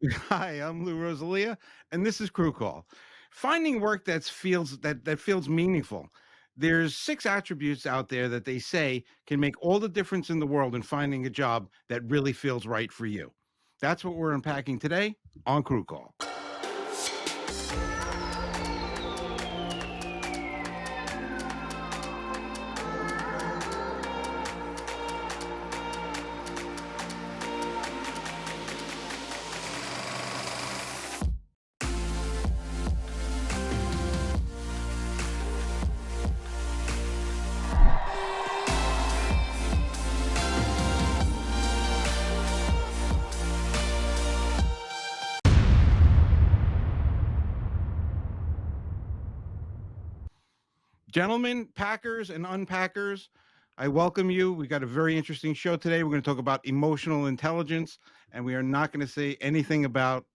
Hi, I'm Lou Rosalia, and this is Crew Call. Finding work that feels meaningful. There's 6 attributes out there that they say can make all the difference in the world in finding a job that really feels right for you. That's what we're unpacking today on Crew Call. Gentlemen, packers and unpackers, I welcome you. We got a very interesting show today. We're going to talk about emotional intelligence, and we are not going to say anything about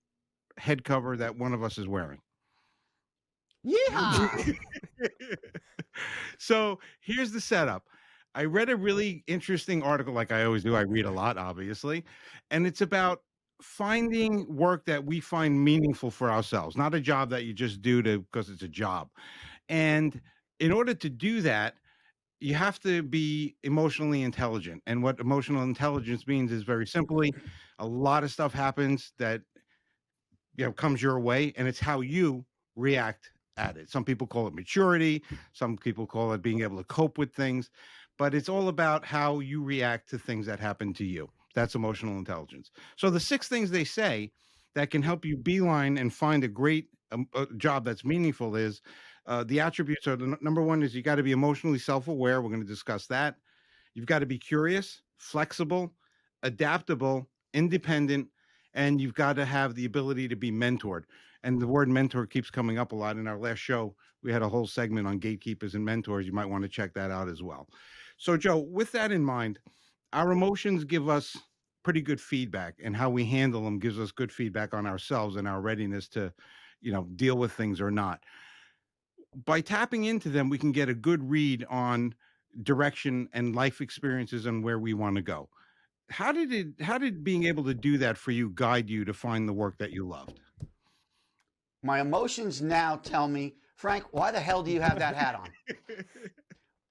head cover that one of us is wearing. Yeehaw! So here's the setup. I read a really interesting article, like I always do. I read a lot, obviously, and it's about finding work that we find meaningful for ourselves, not a job that you just do to because it's a job. And in order to do that, you have to be emotionally intelligent. And what emotional intelligence means is very simply a lot of stuff happens that comes your way, and it's how you react at it. Some people call it maturity, some people call it being able to cope with things, but it's all about how you react to things that happen to you. That's emotional intelligence. So the 6 things they say that can help you beeline and find a great job that's meaningful is the attributes are number one is you got to be emotionally self-aware. We're going to discuss that. You've got to be curious, flexible, adaptable, independent, and you've got to have the ability to be mentored. And the word mentor keeps coming up a lot. In our last show, we had a whole segment on gatekeepers and mentors. You might want to check that out as well. So, Joe, with that in mind, our emotions give us pretty good feedback, and how we handle them gives us good feedback on ourselves and our readiness to, deal with things or not. By tapping into them, we can get a good read on direction and life experiences and where we want to go. How did being able to do that for you guide you to find the work that you loved? My emotions now tell me, Frank, why the hell do you have that hat on?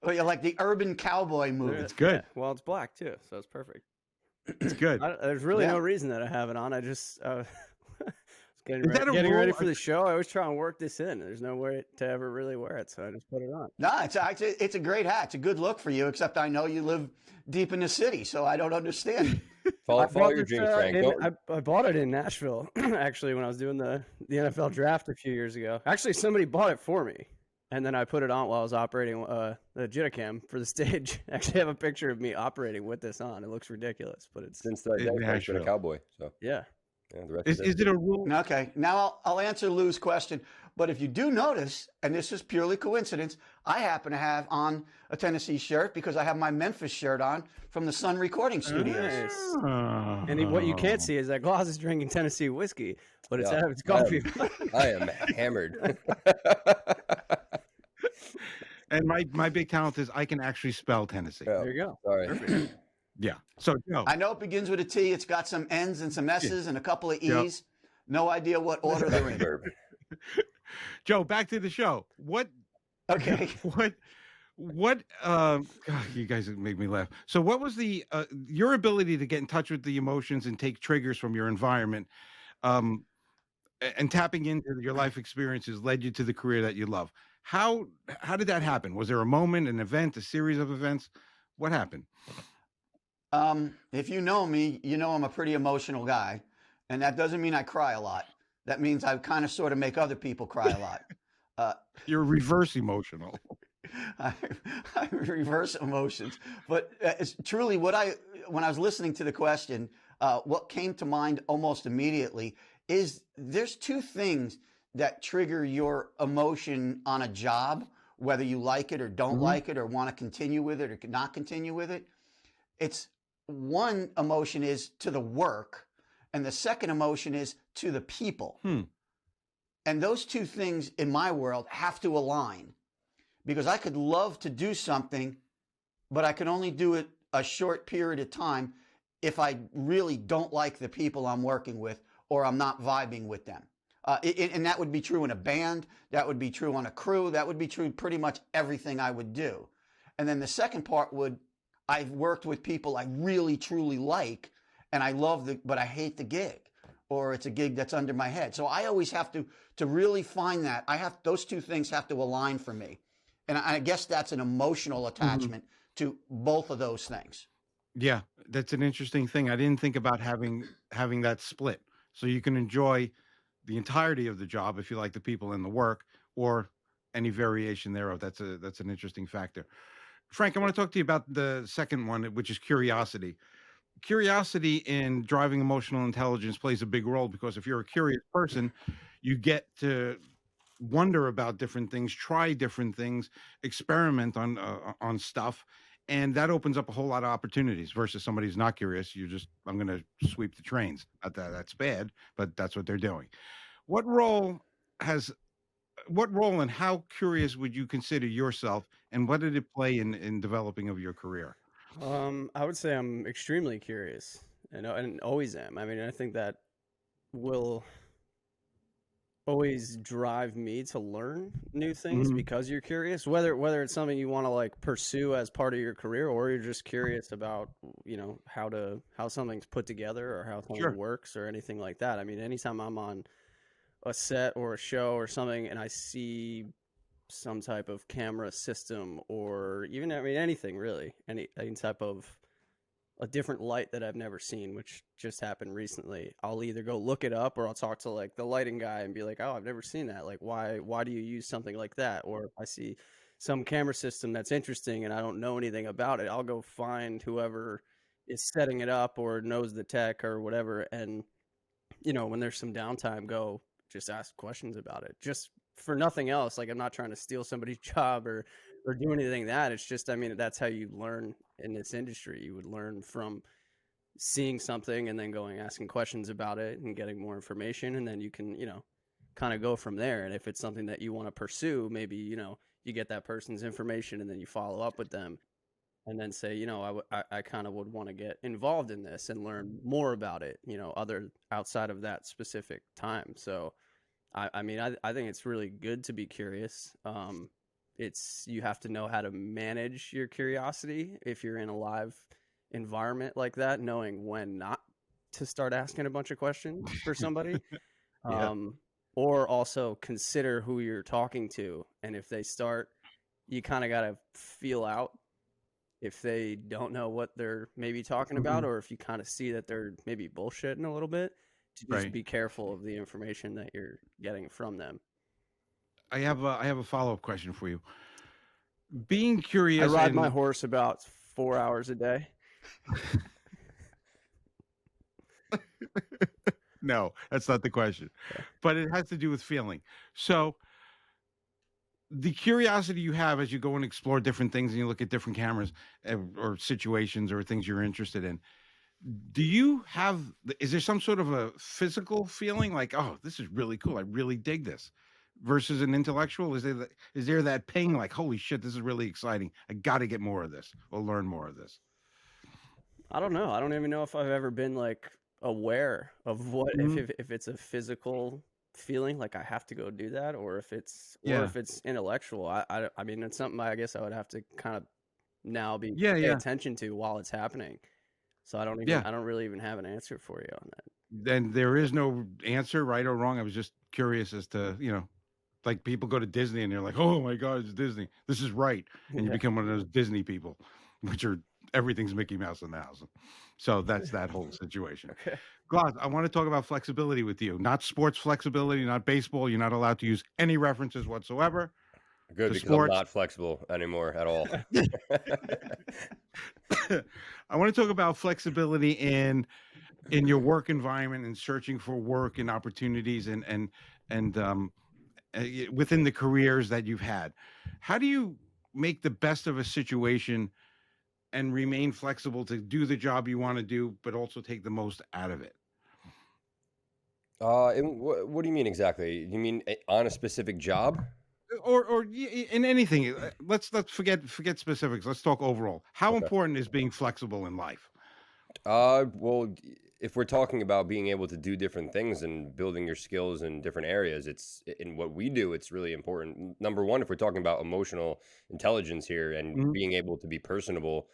Well, you're like the urban cowboy movie. It's good. Yeah, well, it's black too, so it's perfect. It's good. There's really Yeah. no reason that I have it on. I just was getting, Is that a getting ready rule? for the show. I always try and work this in. There's no way to ever really wear it, so I just put it on. No, it's a great hat. It's a good look for you, except I know you live deep in the city, so I don't understand. Follow your this, dreams, Frank. I bought it in Nashville, actually, when I was doing the NFL draft a few years ago. Actually, somebody bought it for me, and then I put it on while I was operating the Jitticam for the stage. I actually have a picture of me operating with this on. It looks ridiculous, but it's Since the day Frank's been a cowboy, so yeah. the rest Is it a rule? Okay, now I'll answer Lou's question. But if you do notice, and this is purely coincidence, I happen to have on a Tennessee shirt because I have my Memphis shirt on from the Sun Recording Studios. Nice. And what you can't see is that Gloss is drinking Tennessee whiskey, but it's Yeah. out of its coffee. I am hammered. And my big talent is I can actually spell Tennessee. Yeah. There you go. Sorry. Yeah. So Joe, I know it begins with a T. It's got some N's and some S's and a couple of E's. Yep. No idea what order they're in. Verb. Joe, back to the show. What? Okay. What? God, you guys make me laugh. So, what was the your ability to get in touch with the emotions and take triggers from your environment, and tapping into your life experiences led you to the career that you love? How did that happen? Was there a moment, an event, a series of events? What happened? If you know me, you know I'm a pretty emotional guy, and that doesn't mean I cry a lot. That means I kind of sort of make other people cry a lot. You're reverse emotional. I reverse emotions, but it's truly when I was listening to the question, what came to mind almost immediately is there's 2 things that trigger your emotion on a job, whether you like it or don't like it, or want to continue with it or not continue with it. It's one emotion is to the work, and the second emotion is to the people. And those 2 things in my world have to align, because I could love to do something, but I can only do it a short period of time if I really don't like the people I'm working with, or I'm not vibing with them. And that would be true in a band. That would be true on a crew. That would be true pretty much everything I would do. And then the second part would, I've worked with people I really, truly like, and I love but I hate the gig, or it's a gig that's under my head. So I always have to really find that. Those two things have to align for me. And I guess that's an emotional attachment to both of those things. Yeah, that's an interesting thing. I didn't think about having that split. So you can enjoy the entirety of the job if you like the people and the work, or any variation thereof. That's an interesting factor. Frank, I want to talk to you about the second one, which is curiosity. Curiosity in driving emotional intelligence plays a big role, because if you're a curious person, you get to wonder about different things, try different things, experiment on stuff, and that opens up a whole lot of opportunities versus somebody who's not curious. I'm going to sweep the trains. That's bad, but that's what they're doing. What role and how curious would you consider yourself, and what did it play in developing of your career? I would say I'm extremely curious, and always am. I mean, I think that will always drive me to learn new things because you're curious, whether it's something you want to like pursue as part of your career, or you're just curious about, how something's put together or how something works or anything like that. I mean, anytime I'm on a set or a show or something and I see some type of camera system, or even, I mean, anything really, any type of a different light that I've never seen, which just happened recently, I'll either go look it up, or I'll talk to like the lighting guy and be like, oh, I've never seen that. Like, why do you use something like that? Or if I see some camera system that's interesting and I don't know anything about it, I'll go find whoever is setting it up or knows the tech or whatever. And, when there's some downtime, go just ask questions about it, just for nothing else. Like, I'm not trying to steal somebody's job or do anything that. It's just, I mean, that's how you learn in this industry. You would learn from seeing something and then going asking questions about it and getting more information, and then you can, kind of go from there. And if it's something that you want to pursue, maybe, you get that person's information and then you follow up with them and then say, I kind of would want to get involved in this and learn more about it, other outside of that specific time. So I mean, I think it's really good to be curious. You have to know how to manage your curiosity if you're in a live environment like that, knowing when not to start asking a bunch of questions for somebody. Or also consider who you're talking to. And if they start, you kind of got to feel out if they don't know what they're maybe talking about, or if you kind of see that they're maybe bullshitting a little bit, to just be careful of the information that you're getting from them. I have a follow-up question for you. Being curious. I ride my horse about 4 hours a day. No, that's not the question. But it has to do with feeling. So the curiosity you have as you go and explore different things and you look at different cameras or situations or things you're interested in, is there some sort of a physical feeling like, oh, this is really cool, I really dig this, versus an intellectual? Is there that ping like, holy shit, this is really exciting, I got to get more of this or learn more of this? I don't know. I don't even know if I've ever been like aware of what if it's a physical feeling like I have to go do that, or if it's intellectual. I mean, it's something I guess I would have to kind of now pay attention to while it's happening. So I don't really even have an answer for you on that. Then there is no answer, right or wrong. I was just curious as to, like people go to Disney and they're like, oh my God, it's Disney, this is right. And you become one of those Disney people, which are everything's Mickey Mouse in the house. So that's that whole situation. Okay. Gloss, I want to talk about flexibility with you. Not sports flexibility, not baseball. You're not allowed to use any references whatsoever. Good, because I'm not flexible anymore at all. I want to talk about flexibility in your work environment and searching for work and opportunities and within the careers that you've had. How do you make the best of a situation and remain flexible to do the job you want to do, but also take the most out of it? And what do you mean exactly? You mean on a specific job? Or in anything? Let's forget specifics. Let's talk overall. How important is being flexible in life? Well, if we're talking about being able to do different things and building your skills in different areas, it's in what we do, it's really important. Number one, if we're talking about emotional intelligence here and Mhm. being able to be personable,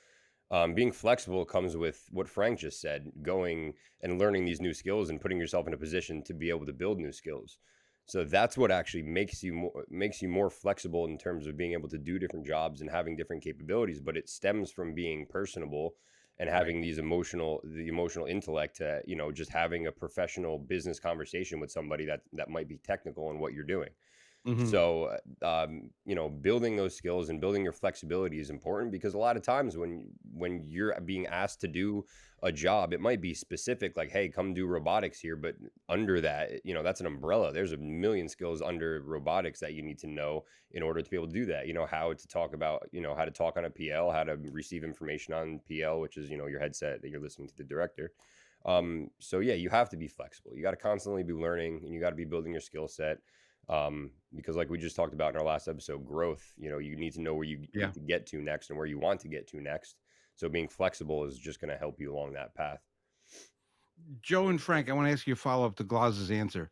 being flexible comes with what Frank just said, going and learning these new skills and putting yourself in a position to be able to build new skills. So that's what actually makes you more flexible in terms of being able to do different jobs and having different capabilities. But it stems from being personable and Right. having the emotional intellect to, just having a professional business conversation with somebody that might be technical in what you're doing. Mhm. So, building those skills and building your flexibility is important, because a lot of times when you're being asked to do a job, it might be specific, like, hey, come do robotics here. But under that, that's an umbrella. There's a million skills under robotics that you need to know in order to be able to do that. How to talk about, how to talk on a PL, how to receive information on PL, which is, your headset that you're listening to the director. So yeah, you have to be flexible. You got to constantly be learning, and you got to be building your skill set. Because like we just talked about in our last episode, growth, you need to know where you Yeah. need to get to next and where you want to get to next. So being flexible is just going to help you along that path. Joe and Frank, I want to ask you a follow-up to Glaz's answer.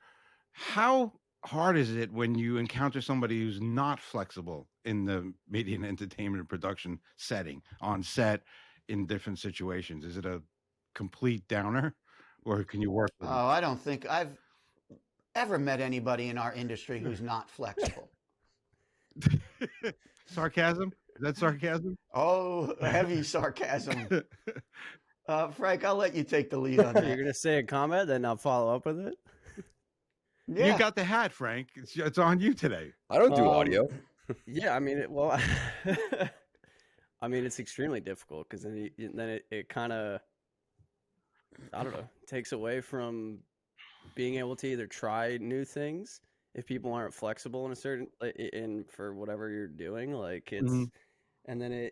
How hard is it when you encounter somebody who's not flexible in the media and entertainment and production setting, on set, in different situations? Is it a complete downer, or can you work with Oh, I don't think I've ever met anybody in our industry who's not flexible. them? Sarcasm? Is that sarcasm? Oh, heavy sarcasm. Frank, I'll let you take the lead on You're that. gonna say a comment, then I'll follow up with it. You Yeah. got the hat, Frank. It's on you today. I don't do Um, audio. Yeah, I mean, well, I mean, it's extremely difficult because then it kind of, I don't know, takes away from being able to either try new things if people aren't flexible in a certain in for whatever you're doing. Like Mhm. and then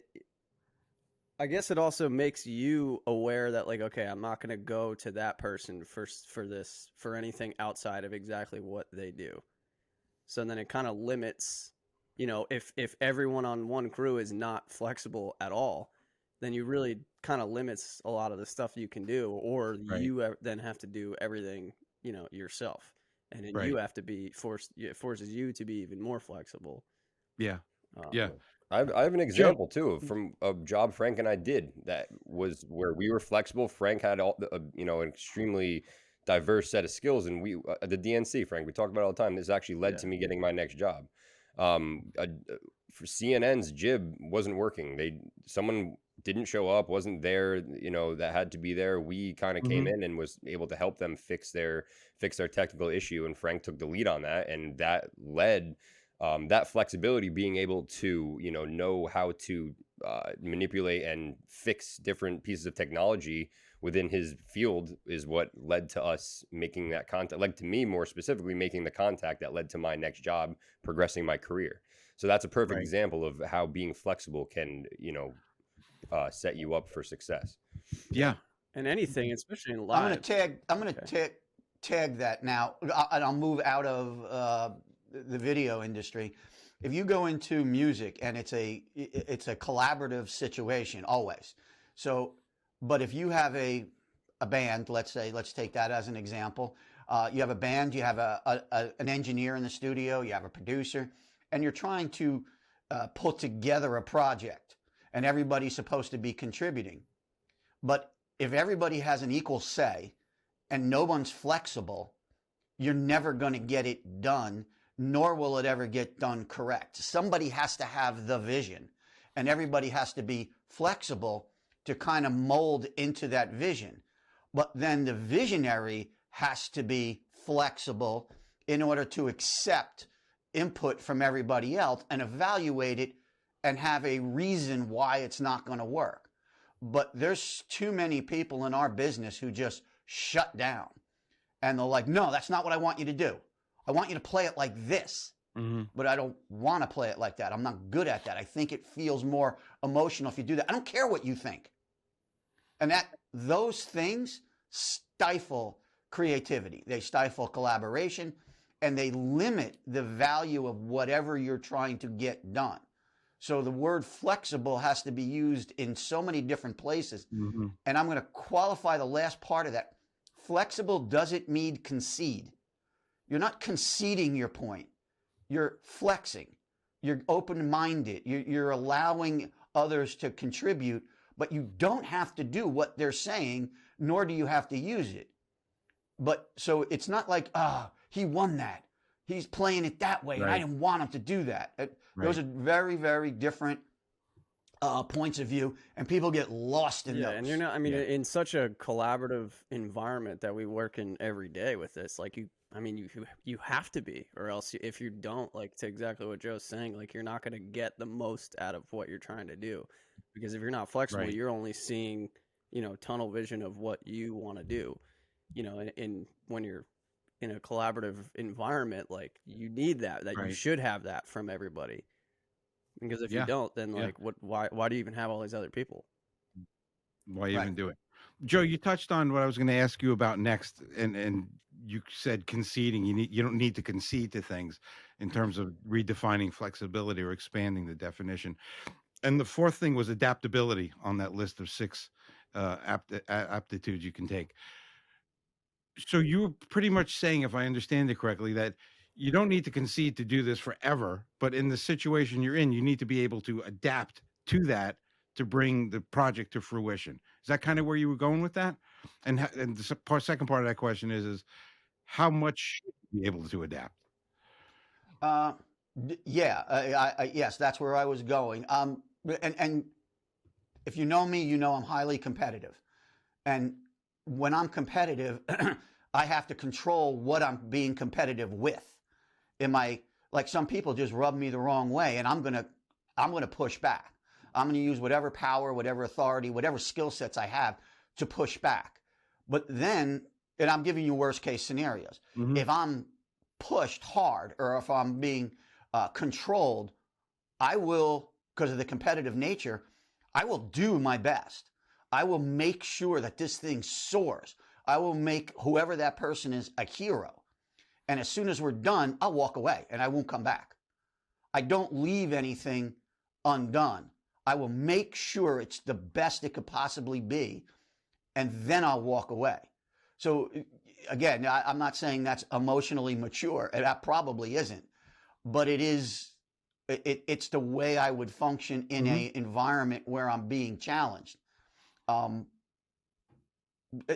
I guess it also makes you aware that, like, okay, I'm not gonna go to that person for anything outside of exactly what they do. So then it kind of limits, if everyone on one crew is not flexible at all, then you really kind of limits a lot of the stuff you can do, or Right. you then have to do everything, yourself. And then Right. you have to be forced, it forces you to be even more flexible. Yeah. Um, Yeah. I have an Joe. example too from a job Frank and I did that was where we were flexible. Frank had an extremely diverse set of skills, and the DNC, Frank, we talk about it all the time. This actually led Yeah. to me getting my next job. For CNN's jib wasn't working. Someone didn't show up, wasn't there, that had to be there. We kind of came Mhm. in and was able to help them fix their technical issue, and Frank took the lead on that, and that led that flexibility, being able to know how to manipulate and fix different pieces of technology within his field, is what led to us making that contact, led to me more specifically making the contact that led to my next job, progressing my career. So that's a perfect Right. example of how being flexible can set you up for success. yeah. Yeah. And anything, especially in I'm gonna live. tag. I'm gonna Okay. tag that now, and I'll move out of the video industry. If you go into music and it's a collaborative situation always. So, but if you have a band, let's take that as an example. You have a band, you have an engineer in the studio, you have a producer, and you're trying to put together a project, and everybody's supposed to be contributing. But if everybody has an equal say and no one's flexible, you're never going to get it done, nor will it ever get done correct. Somebody has to have the vision, and everybody has to be flexible to kind of mold into that vision. But then the visionary has to be flexible in order to accept input from everybody else and evaluate it and have a reason why it's not going to work. But there's too many people in our business who just shut down, and they're like, no, that's not what I want you to do. I want you to play it like this, Mhm. but I don't want to play it like that. I'm not good at that. I think it feels more emotional if you do that. I don't care what you think. And those things stifle creativity. They stifle collaboration, and they limit the value of whatever you're trying to get done. So the word flexible has to be used in so many different places. Mhm. And I'm going to qualify the last part of that. flexible doesn't mean concede. You're not conceding your point. You're flexing. You're open-minded. You're allowing others to contribute, but you don't have to do what they're saying, nor do you have to use it. But so it's not like, he won that. He's playing it that way, and I didn't want him to do that. Those are very, very different points of view, and people get lost in those. And you're not, I mean, in such a collaborative environment that we work in every day with this, like you have to be, or else if you don't, like, to exactly what Joe's saying, like, you're not going to get the most out of what you're trying to do, because if you're not flexible, you're only seeing, tunnel vision of what you want to do, and when you're in a collaborative environment, like, you need that you should have that from everybody, because if you don't, then like, why do you even have all these other people? Why even do it? Joe, you touched on what I was going to ask you about next, and you said conceding. You don't need to concede to things in terms of redefining flexibility or expanding the definition. And the fourth thing was adaptability on that list of 6 aptitudes you can take. So you were pretty much saying, if I understand it correctly, that you don't need to concede to do this forever, but in the situation you're in, you need to be able to adapt to that to bring the project to fruition. Is that kind of where you were going with that? And the second part of that question is how much should you be able to adapt? Yes, that's where I was going. And if you know me, you know I'm highly competitive. And when I'm competitive, I have to control what I'm being competitive with. Like, some people just rub me the wrong way, and I'm gonna push back. I'm gonna use whatever power, whatever authority, whatever skill sets I have to push back. But then, and I'm giving you worst case scenarios. Mm-hmm. If I'm pushed hard, or if I'm being controlled, I will, because of the competitive nature, I will do my best. I will make sure that this thing soars. I will make whoever that person is a hero. And as soon as we're done, I'll walk away and I won't come back. I don't leave anything undone. I will make sure it's the best it could possibly be, and then I'll walk away. So again, I'm not saying that's emotionally mature, and that probably isn't, but it is. It's the way I would function in an environment where I'm being challenged. And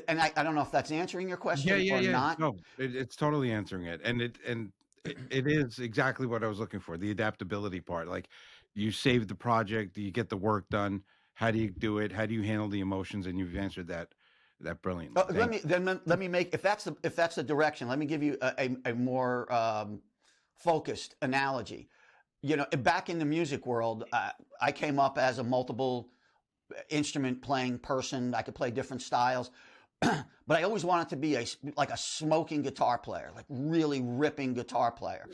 I don't know if that's answering your question or not. No, it's totally answering it, and it is exactly what I was looking for. The adaptability part, like, you save the project, you get the work done. How do you do it? How do you handle the emotions? And you've answered that brilliantly. Let me make, if that's the direction, let me give you a more focused analogy. Back in the music world, I came up as a multiple instrument playing person. I could play different styles, but I always wanted to be like a smoking guitar player, like really ripping guitar player,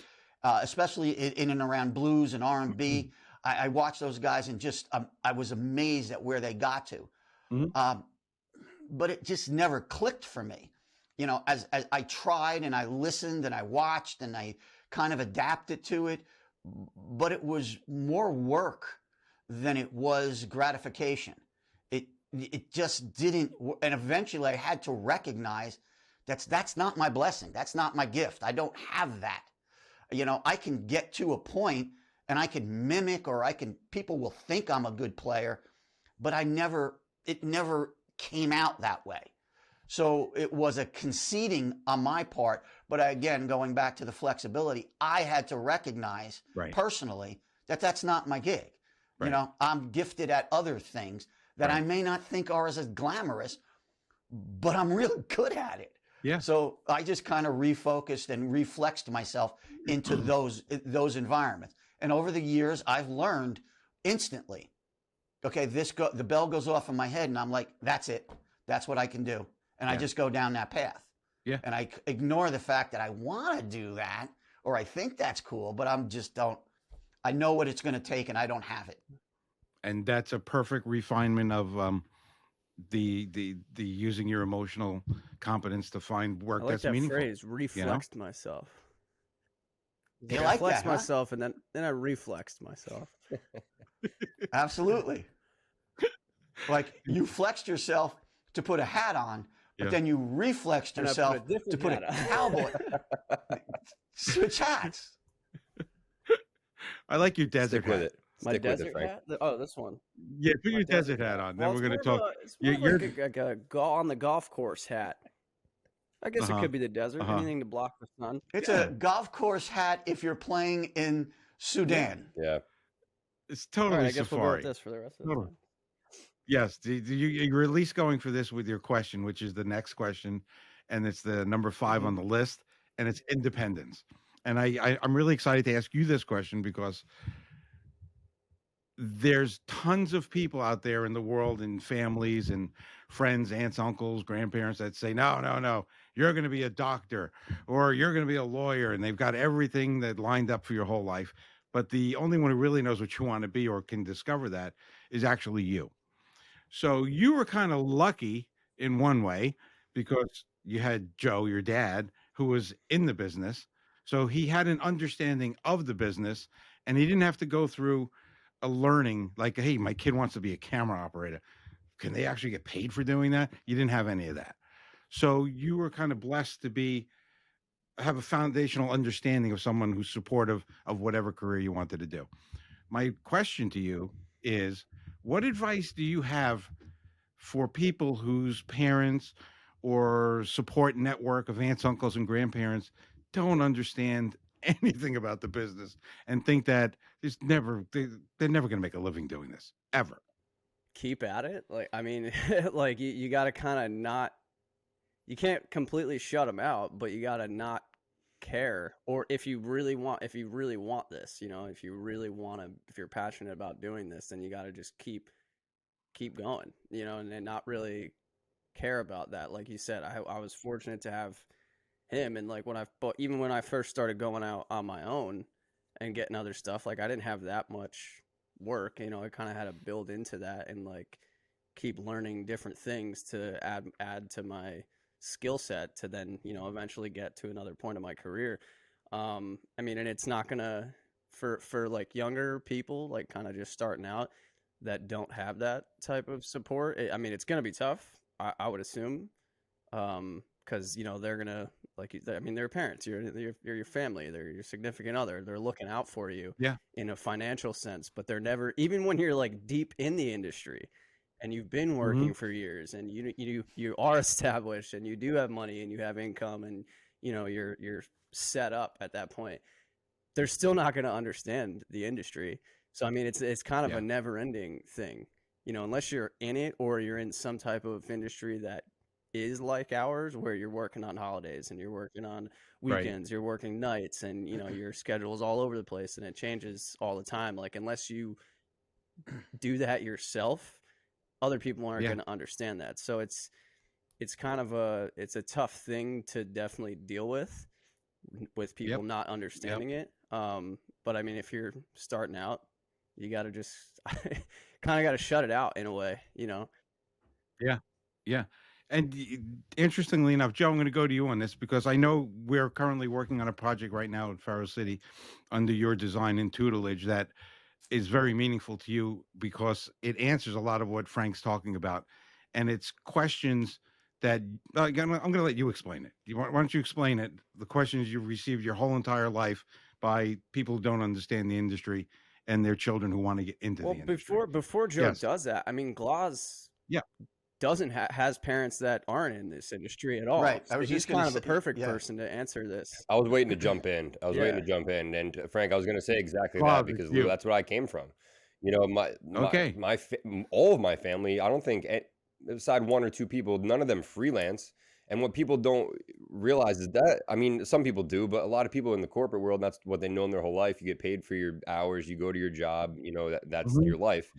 especially in and around blues and R&B. I watched those guys and just I was amazed at where they got to. But it just never clicked for me. As I tried and I listened and I watched and I kind of adapted to it, but it was more work than it was gratification. It just didn't, and eventually I had to recognize that's not my blessing. That's not my gift. I don't have that. I can get to a point and I can mimic, or people will think I'm a good player, but it never came out that way. So it was a conceding on my part. But again, going back to the flexibility, I had to recognize personally that that's not my gig. Right. I'm gifted at other things that I may not think are as glamorous, but I'm really good at it. Yeah. So I just kind of refocused and reflexed myself into those environments. And over the years, I've learned instantly, okay, the bell goes off in my head and I'm like, that's it. That's what I can do. And I just go down that path. Yeah. And I ignore the fact that I want to do that, or I think that's cool, but I know what it's going to take and I don't have it. And that's a perfect refinement of the using your emotional competence to find work I like that's that meaningful. phrase, reflexed myself. You I like flexed that, huh? myself, and then I reflexed myself. Absolutely. Like, you flexed yourself to put a hat on, but Yeah. then you reflexed And I put a yourself to different put a hat on. cowboy. Switch hats. I like your desert Stick with hat. it. My Stick with it, desert Frank. hat? Oh, this one. Yeah, put My your desert hat on. Then Well, we're it's gonna more of talk. You're like a on the golf course hat. I guess it uh-huh. could be the desert. Uh-huh. Anything to block the sun. It's Yeah. a golf course hat if you're playing in Sudan. Yeah. It's All totally right, I guess we'll go with safari. this for the rest of the Totally. time. Yes, you're at least going for this with your question, which is the next question, and it's the number 5 on the list, and it's independence. And I'm really excited to ask you this question because there's tons of people out there in the world and families and friends, aunts, uncles, grandparents that say, no, no, no, you're going to be a doctor or you're going to be a lawyer. And they've got everything that lined up for your whole life. But the only one who really knows what you want to be or can discover that is actually you. So you were kind of lucky in one way because you had Joe, your dad, who was in the business. So he had an understanding of the business and he didn't have to go through a learning like, hey, my kid wants to be a camera operator. Can they actually get paid for doing that? You didn't have any of that. So you were kind of blessed to have a foundational understanding of someone who's supportive of whatever career you wanted to do. My question to you is, what advice do you have for people whose parents or support network of aunts, uncles, and grandparents don't understand anything about the business and think that they're never going to make a living doing this ever? Keep at it. Like, I mean, like you got to kind of not, you can't completely shut them out, but you got to not care. Or if you really want this, you know, if you're passionate about doing this, then you got to just keep going, you know, and not really care about that. Like you said, I was fortunate to have him. And like even when I first started going out on my own and getting other stuff, like I didn't have that much work, you know, I kind of had to build into that and like keep learning different things to add to my skill set to then, you know, eventually get to another point of my career. I mean, and it's not gonna, for like younger people, like kind of just starting out that don't have that type of support. I mean, it's gonna be tough, I would assume, because you know they're gonna I mean, they're parents. You're your family. They're your significant other. They're looking out for you Yeah. in a financial sense, but they're never, even when you're like deep in the industry and you've been working for years and you are established and you do have money and you have income and you know you're set up at that point, they're still not going to understand the industry. So I mean, it's kind of a never ending thing, you know, unless you're in it or you're in some type of industry that is like ours, where you're working on holidays and you're working on weekends, you're working nights, and you know your schedule's all over the place and it changes all the time. Like unless you do that yourself, other people aren't going to understand that. So it's kind of it's a tough thing to definitely deal with people not understanding it. But I mean, if you're starting out, you got to just kind of got to shut it out in a way, you know? Yeah. Yeah. And interestingly enough, Joe, I'm going to go to you on this because I know we're currently working on a project right now at FerroCity under your design and tutelage that is very meaningful to you because it answers a lot of what Frank's talking about. And it's questions that I'm going to let you explain it. Why don't you explain it? The questions you've received your whole entire life by people who don't understand the industry and their children who want to get into the industry. Before Joe does that, I mean, Gloss doesn't has parents that aren't in this industry at all. Right. So he's kind of a perfect person to answer this. I was waiting to jump in. And Frank, I was going to say exactly that because Lou, that's where I came from. You know, all of my family, I don't think, aside one or two people, none of them freelance. And what people don't realize is that, I mean, some people do, but a lot of people in the corporate world, that's what they know in their whole life. You get paid for your hours, you go to your job, you know, that's your life.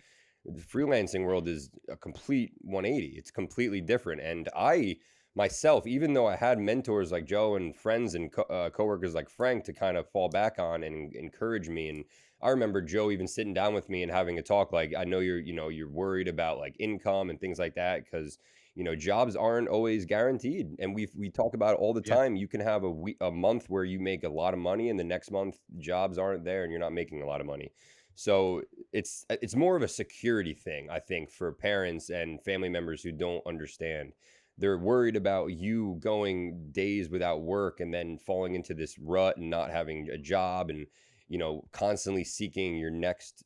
The freelancing world is a complete 180. It's completely different. And I myself, even though I had mentors like Joe and friends and coworkers like Frank to kind of fall back on and encourage me. And I remember Joe even sitting down with me and having a talk like, I know you're worried about like income and things like that because, you know, jobs aren't always guaranteed. And we talk about it all the time. You can have a month where you make a lot of money and the next month jobs aren't there and you're not making a lot of money. So it's more of a security thing, I think, for parents and family members who don't understand They're worried about you going days without work and then falling into this rut and not having a job and, constantly seeking your next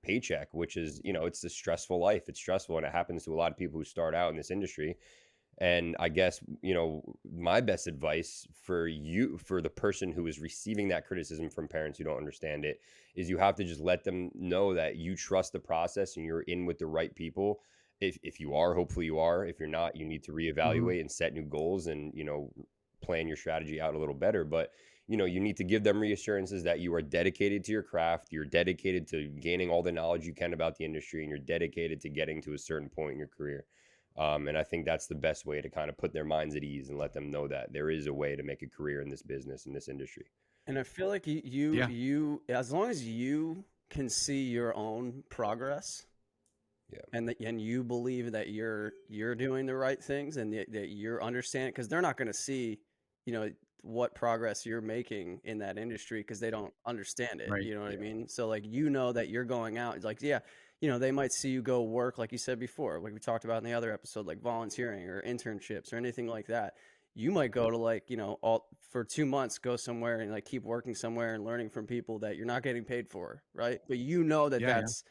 paycheck, which is, it's a stressful life. It's stressful, and it happens to a lot of people who start out in this industry. And I guess, my best advice for the person who is receiving that criticism from parents who don't understand it, is you have to just let them know that you trust the process and you're in with the right people. If you are, hopefully you are. If you're not, you need to Mhm. reevaluate and set new goals and, plan your strategy out a little better. But, you need to give them reassurances that you are dedicated to your craft. You're dedicated to gaining all the knowledge you can about the industry, and you're dedicated to getting to a certain point in your career. And I think that's the best way to kind of put their minds at ease and let them know that there is a way to make a career in this business, in this industry. And I feel like you Yeah. you as long as you can see your own progress, Yeah. and you believe that you're doing the right things, and that you're understanding, because they're not going to see, what progress you're making in that industry, because they don't understand it. Right. You know what I Yeah. mean? So like, that you're going out, like, yeah, they might see you go work, like you said before, like we talked about in the other episode, like volunteering or internships or anything like that. You might go to, like, all for 2 months, go somewhere and like keep working somewhere and learning from people that you're not getting paid for, right? But that Yeah, yeah. that's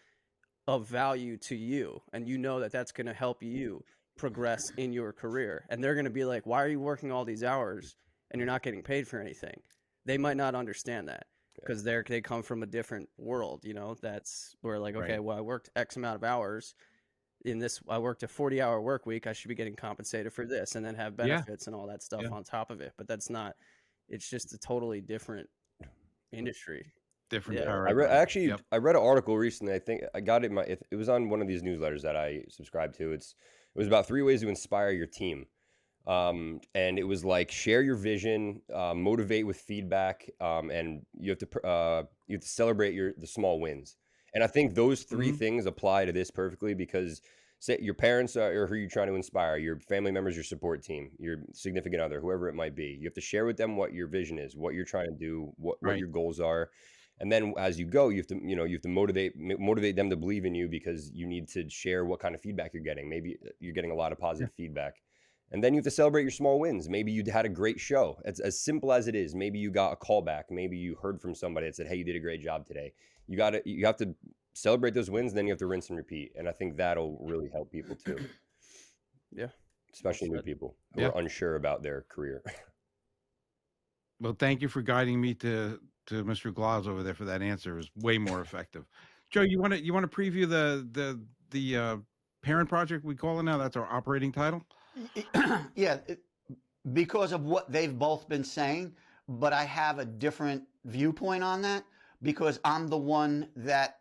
of value to you, and that that's going to help you progress in your career. And they're going to be like, why are you working all these hours and you're not getting paid for anything? They might not understand that, because they come from a different world. That's where, like, okay, Right. well, I worked X amount of hours I worked a 40-hour work week, I should be getting compensated for this, and then have Yeah. benefits and all that stuff Yeah. on top of it. But that's not, it's just a totally different industry. Different Yeah. paradigm. Yep. I read an article recently. I think I got it. It was on one of these newsletters that I subscribe to. It was about 3 ways to inspire your team. And it was like, share your vision, motivate with feedback, and you have to celebrate the small wins. And I think those three Mhm. things apply to this perfectly, because say your parents are who you're trying to inspire, your family members, your support team, your significant other, whoever it might be. You have to share with them what your vision is, what you're trying to do, what Right. your goals are. And then as you go, you have to motivate them to believe in you, because you need to share what kind of feedback you're getting. Maybe you're getting a lot of Yeah. positive feedback. And then you have to celebrate your small wins. Maybe you had a great show. It's as simple as it is. Maybe you got a call back. Maybe you heard from somebody that said, "Hey, you did a great job today." You have to celebrate those wins, and then you have to rinse and repeat. And I think that'll really help people too, Yeah. especially new said. people who Yeah. are unsure about their career. Well, thank you for guiding me to Mr. Glaus over there for that answer. It was way more effective. Joe, you wanna preview the parent project we call it now? That's our operating title. Yeah, because of what they've both been saying, but I have a different viewpoint on that, because I'm the one that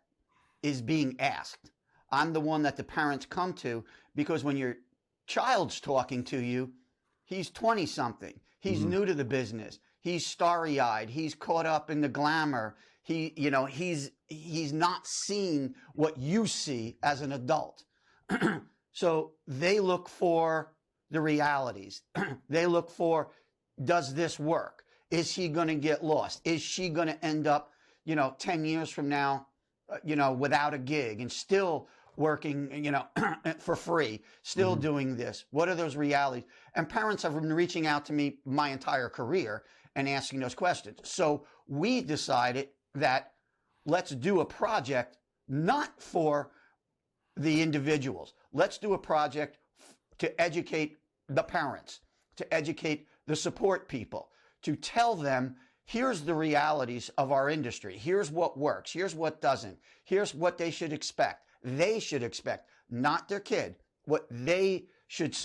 is being asked. I'm the one that the parents come to, because when your child's talking to you, he's 20 something. He's Mhm. new to the business. He's starry-eyed. He's caught up in the glamour. He's not seeing what you see as an adult. So they look for the realities. They look for, does this work? Is he going to get lost? Is she going to end up, 10 years from now, without a gig and still working, for free, still Mhm. doing this? What are those realities? And parents have been reaching out to me my entire career and asking those questions. So we decided that let's do a project not for the individuals. Let's do a project to educate the parents, to educate the support people, to tell them, here's the realities of our industry. Here's what works. Here's what doesn't. Here's what they should expect. They should expect, not their kid, what they should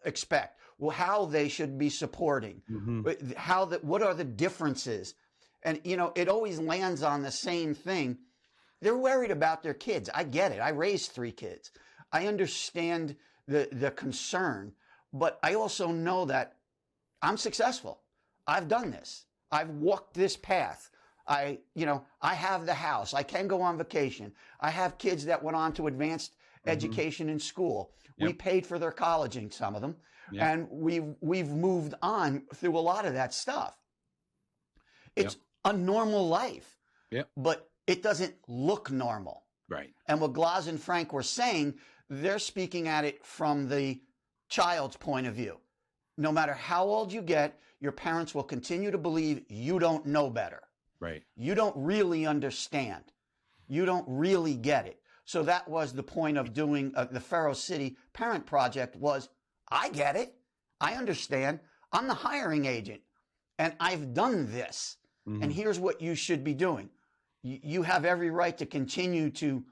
expect. Well, how they should be supporting. Mhm. What are the differences? And, it always lands on the same thing. They're worried about their kids. I get it. I raised 3 kids. I understand the concern, but I also know that I'm successful. I've done this. I've walked this path. I have the house. I can go on vacation. I have kids that went on to advanced Mhm. education in school. We Yep. paid for their colleging, some of them, Yep. and we've moved on through a lot of that stuff. Yep. It's a normal life, Yep. but it doesn't look normal. Right. And what Glaus and Frank were saying, they're speaking at it from the child's point of view. No matter how old you get, your parents will continue to believe you don't know better. Right. You don't really understand. You don't really get it. So that was the point of doing the FerroCity Parent Project was, I get it. I understand. I'm the hiring agent, and I've done this. Mm-hmm. And here's what you should be doing. You have every right to continue to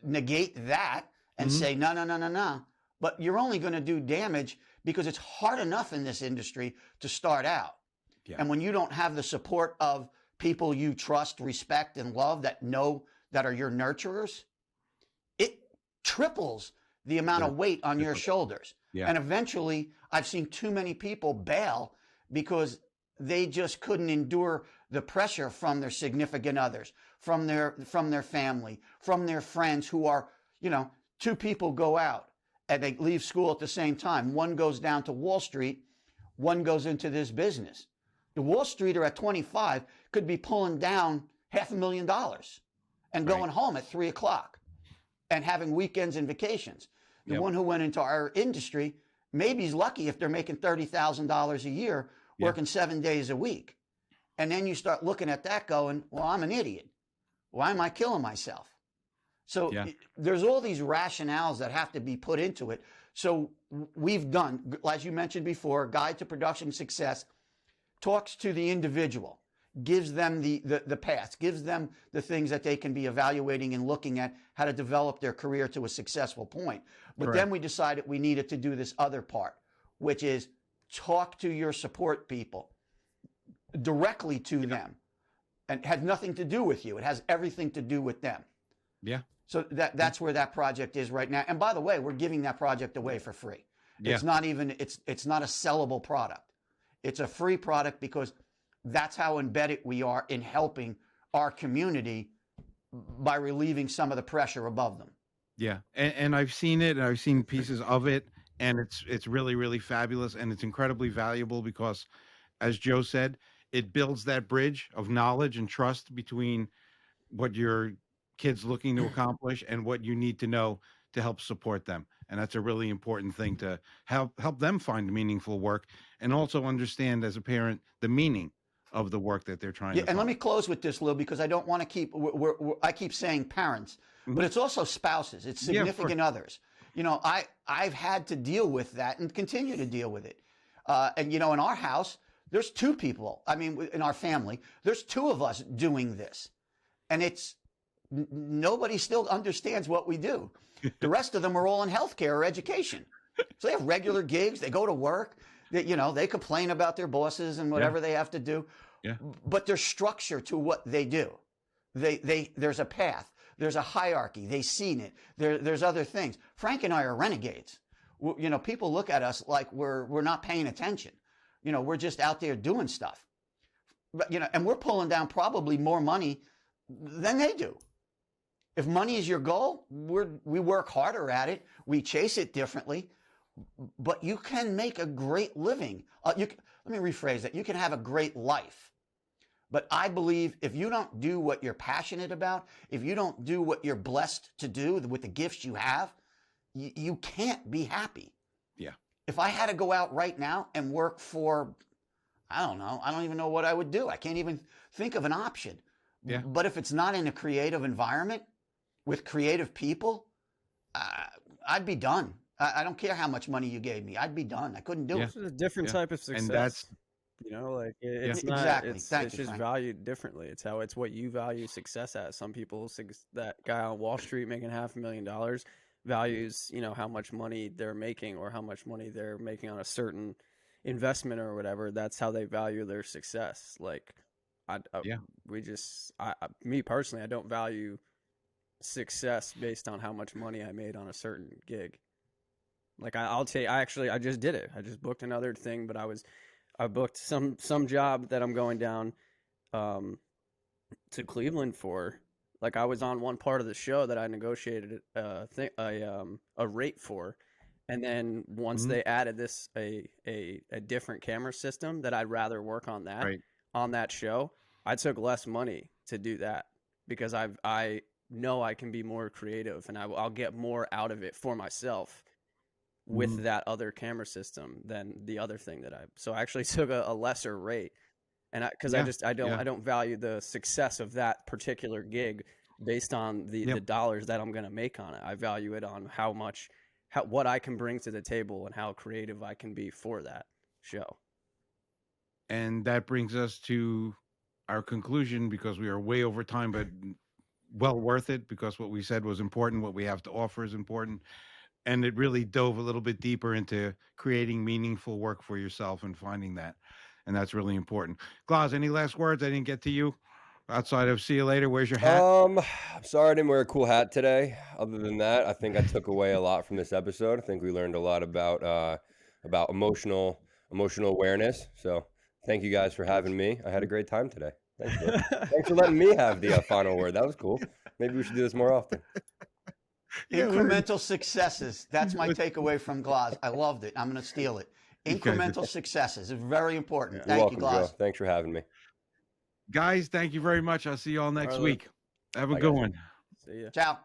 negate that and Mm-hmm. say, no. But you're only going to do damage because it's hard enough in this industry to start out. Yeah. And when you don't have the support of people you trust, respect, and love that know that are your nurturers, it triples the amount of weight on your shoulders. Yeah. And eventually, I've seen too many people bail because they just couldn't endure the pressure from their significant others, from their family, from their friends who are, two people go out and they leave school at the same time. One goes down to Wall Street, one goes into this business. The Wall Streeter at 25 could be pulling down $500,000 and going home at 3 o'clock and having weekends and vacations. The one who went into our industry, maybe he's lucky if they're making $30,000 a year, working 7 days a week. And then you start looking at that going, well, I'm an idiot. Why am I killing myself? So there's all these rationales that have to be put into it. So we've done, as you mentioned before, Guide to Production Success talks to the individual, gives them the paths, gives them the things that they can be evaluating and looking at how to develop their career to a successful point. But then we decided we needed to do this other part, which is talk to your support people directly to them. And it has nothing to do with you. It has everything to do with them. Yeah. So that's where that project is right now. And by the way, we're giving that project away for free. It's not even, it's not a sellable product. It's a free product because that's how embedded we are in helping our community by relieving some of the pressure above them. Yeah. And I've seen it, and I've seen pieces of it, and it's really, really fabulous, and it's incredibly valuable because, as Joe said, it builds that bridge of knowledge and trust between what your kid's looking to accomplish and what you need to know to help support them. And that's a really important thing to help them find meaningful work and also understand as a parent the meaning of the work that they're trying to And find. let me close with this, Lou, because I don't want to keep, I keep saying parents, but it's also spouses, it's significant others. I've had to deal with that and continue to deal with it. And, in our house, there's two people. I mean, in our family, there's two of us doing this. And nobody still understands what we do. The rest of them are all in healthcare or education. So they have regular gigs. They go to work. They complain about their bosses and whatever they have to do. Yeah. But there's structure to what they do. There's a path. There's a hierarchy. They've seen it. There's other things. Frank and I are renegades. People look at us like we're not paying attention. We're just out there doing stuff. But, and we're pulling down probably more money than they do. If money is your goal, we work harder at it. We chase it differently, but you can make a great living. Let me rephrase that. You can have a great life. But I believe if you don't do what you're passionate about, if you don't do what you're blessed to do with the gifts you have, you can't be happy. Yeah. If I had to go out right now and work for, I don't know, I don't even know what I would do. I can't even think of an option. Yeah. But if it's not in a creative environment with creative people, I'd be done. I don't care how much money you gave me. I'd be done. I couldn't do it. It's a different type of success. And that's it's not, exactly. it's Thank you, just Frank. valued differently. It's what you value success as. Some people, that guy on Wall Street making $500,000 values, how much money they're making or how much money they're making on a certain investment or whatever. That's how they value their success. Like, me personally, I don't value success based on how much money I made on a certain gig. Like I just did it. I just booked another thing, but I booked some job that I'm going down to Cleveland for. Like I was on one part of the show that I negotiated a rate for, and then once they added a different camera system that I'd rather work on that on that show, I took less money to do that because I know I can be more creative and I'll get more out of it for myself with that other camera system than the other thing that so I actually took a lesser rate, and because I don't value the success of that particular gig based on the dollars that I'm going to make on it. I value it on what I can bring to the table and how creative I can be for that show. And that brings us to our conclusion, because we are way over time, but well worth it, because what we said was important. What we have to offer is important. And it really dove a little bit deeper into creating meaningful work for yourself and finding that. And that's really important. Glaz, any last words? I didn't get to you outside of see you later. Where's your hat? I'm sorry I didn't wear a cool hat today. Other than that, I think I took away a lot from this episode. I think we learned a lot about emotional awareness. So thank you guys for having me. I had a great time today. Thanks, bro. Thanks for letting me have the final word. That was cool. Maybe we should do this more often. Incremental successes. That's my takeaway from Glaz. I loved it. I'm going to steal it. Incremental successes is very important. Thank you, Glaz. Joe. Thanks for having me. Guys, thank you very much. I'll see you all next week. Have a Bye, good guys. one. See ya. Ciao.